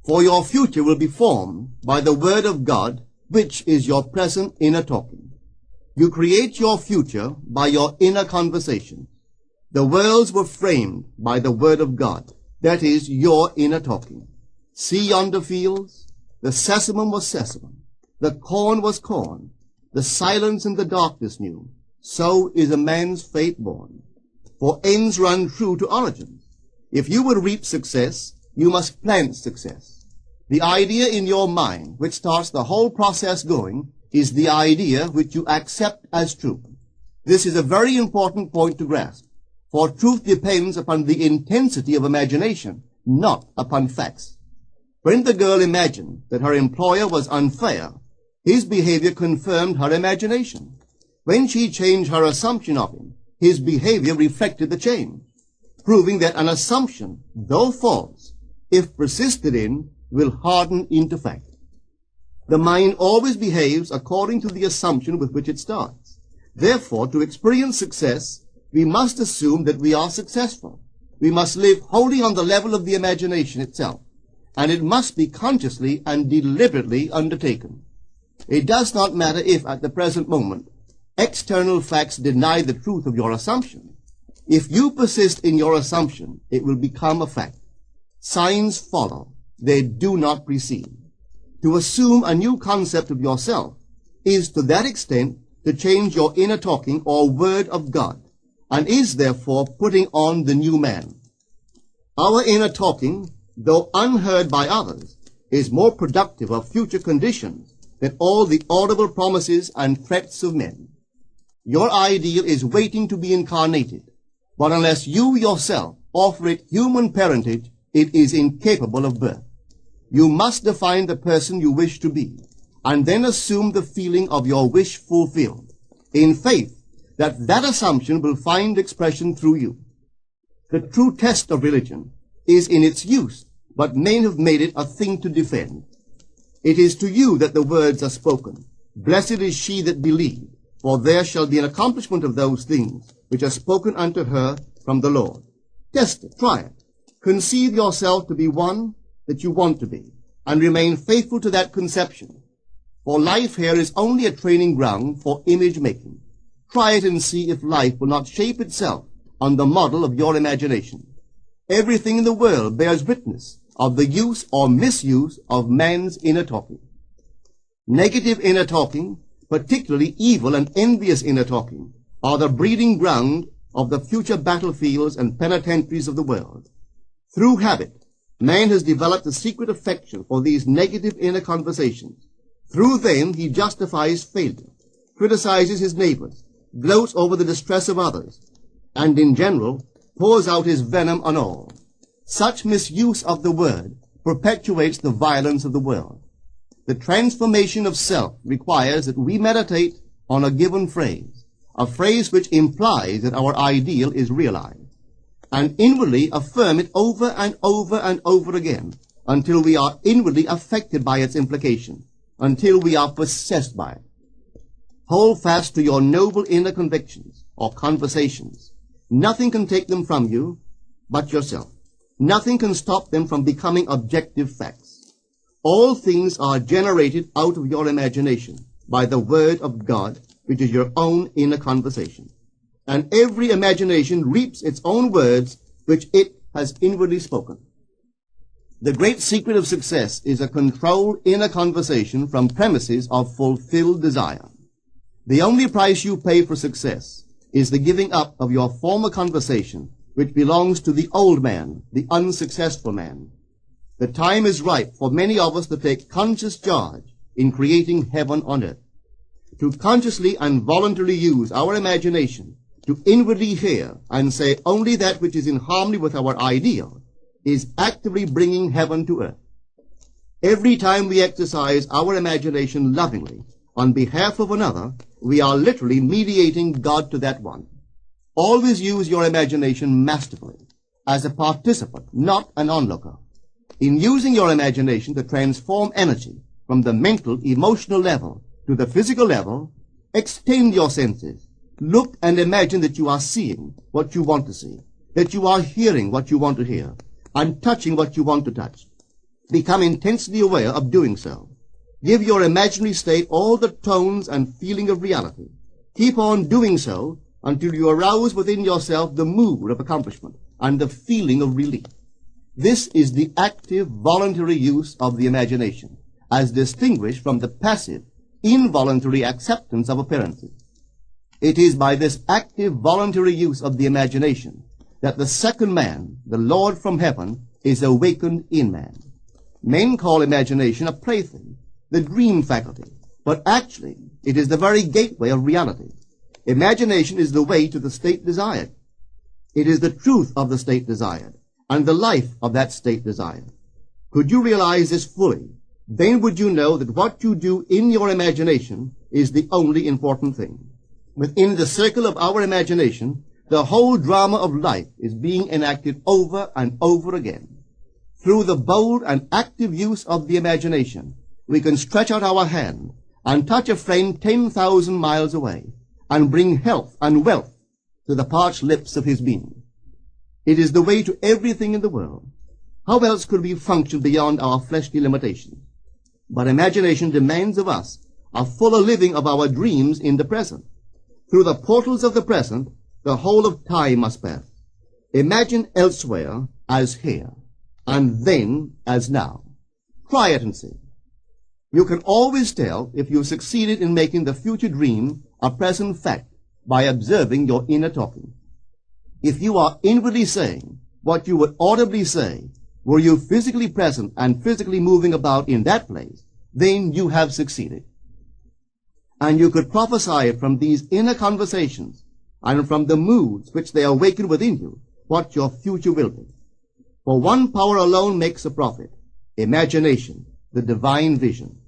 For your future will be formed by the Word of God, which is your present inner talking. You create your future by your inner conversation. The worlds were framed by the Word of God, that is, your inner talking. See yonder fields? The sesamum was sesamum. The corn was corn. The silence and the darkness knew. So is a man's fate born. For ends run true to origins. If you would reap success, you must plant success. The idea in your mind, which starts the whole process going, is the idea which you accept as true. This is a very important point to grasp, for truth depends upon the intensity of imagination, not upon facts. When the girl imagined that her employer was unfair, his behavior confirmed her imagination. When she changed her assumption of him, his behavior reflected the change, proving that an assumption, though false, if persisted in, will harden into fact. The mind always behaves according to the assumption with which it starts. Therefore, to experience success, we must assume that we are successful. We must live wholly on the level of the imagination itself, and it must be consciously and deliberately undertaken. It does not matter if, at the present moment, external facts deny the truth of your assumption. If you persist in your assumption, it will become a fact. Signs follow. They do not precede. To assume a new concept of yourself is to that extent to change your inner talking or Word of God, and is therefore putting on the new man. Our inner talking, though unheard by others, is more productive of future conditions than all the audible promises and threats of men. Your ideal is waiting to be incarnated, but unless you yourself offer it human parentage, it is incapable of birth. You must define the person you wish to be, and then assume the feeling of your wish fulfilled, in faith that that assumption will find expression through you. The true test of religion is in its use, but men have made it a thing to defend. It is to you that the words are spoken. Blessed is she that believed, for there shall be an accomplishment of those things which are spoken unto her from the Lord. Test it, try it. Conceive yourself to be one that you want to be, and remain faithful to that conception. For life here is only a training ground for image making. Try it and see if life will not shape itself on the model of your imagination. Everything in the world bears witness of the use or misuse of man's inner talking. Negative inner talking, particularly evil and envious inner talking, are the breeding ground of the future battlefields and penitentiaries of the world. Through habit, man has developed a secret affection for these negative inner conversations. Through them he justifies failure, criticizes his neighbors, gloats over the distress of others, and in general pours out his venom on all. Such misuse of the word perpetuates the violence of the world. The transformation of self requires that we meditate on a given phrase, a phrase which implies that our ideal is realized, and inwardly affirm it over and over and over again until we are inwardly affected by its implication, until we are possessed by it. Hold fast to your noble inner convictions or conversations. Nothing can take them from you but yourself. Nothing can stop them from becoming objective facts. All things are generated out of your imagination by the Word of God, which is your own inner conversation. And every imagination reaps its own words which it has inwardly spoken. The great secret of success is a controlled inner conversation from premises of fulfilled desire. The only price you pay for success is the giving up of your former conversation, which belongs to the old man, the unsuccessful man. The time is ripe for many of us to take conscious charge in creating heaven on earth. To consciously and voluntarily use our imagination to inwardly hear and say only that which is in harmony with our ideal is actively bringing heaven to earth. Every time we exercise our imagination lovingly on behalf of another, we are literally mediating God to that one. Always use your imagination masterfully, as a participant, not an onlooker. In using your imagination to transform energy from the mental, emotional level to the physical level, extend your senses. Look and imagine that you are seeing what you want to see, that you are hearing what you want to hear, and touching what you want to touch. Become intensely aware of doing so. Give your imaginary state all the tones and feeling of reality. Keep on doing so until you arouse within yourself the mood of accomplishment and the feeling of relief. This is the active, voluntary use of the imagination, as distinguished from the passive, involuntary acceptance of appearances. It is by this active, voluntary use of the imagination that the second man, the Lord from heaven, is awakened in man. Men call imagination a plaything, the dream faculty, but actually it is the very gateway of reality. Imagination is the way to the state desired. It is the truth of the state desired, and the life of that state desired. Could you realize this fully, then would you know that what you do in your imagination is the only important thing. Within the circle of our imagination, the whole drama of life is being enacted over and over again. Through the bold and active use of the imagination, we can stretch out our hand and touch a friend 10,000 miles away and bring health and wealth to the parched lips of his being. It is the way to everything in the world. How else could we function beyond our fleshly limitations? But imagination demands of us a fuller living of our dreams in the present. Through the portals of the present, the whole of time must pass. Imagine elsewhere as here, and then as now. Try it and see. You can always tell if you've succeeded in making the future dream a present fact by observing your inner talking. If you are inwardly saying what you would audibly say, were you physically present and physically moving about in that place, then you have succeeded. And you could prophesy from these inner conversations and from the moods which they awaken within you what your future will be. For one power alone makes a prophet, imagination, the divine vision.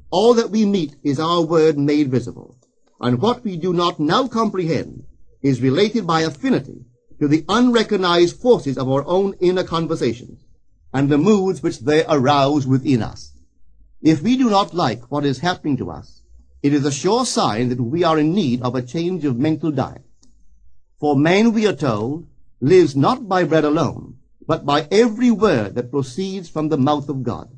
All that we meet is our word made visible, and what we do not now comprehend is related by affinity to the unrecognized forces of our own inner conversations and the moods which they arouse within us. If we do not like what is happening to us, it is a sure sign that we are in need of a change of mental diet. For man, we are told, lives not by bread alone, but by every word that proceeds from the mouth of God.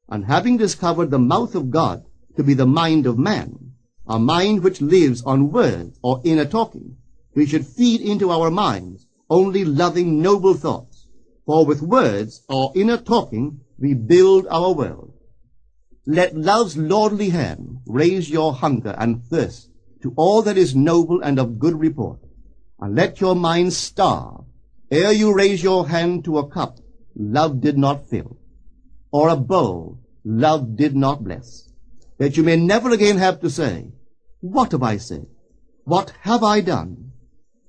And having discovered the mouth of God to be the mind of man, a mind which lives on words or inner talking, we should feed into our minds only loving, noble thoughts. For with words or inner talking we build our world. Let love's lordly hand raise your hunger and thirst to all that is noble and of good report, and let your mind starve ere you raise your hand to a cup love did not fill, or a bowl love did not bless, that you may never again have to say, "What have I said? What have I done?"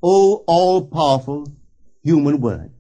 O all-powerful human word.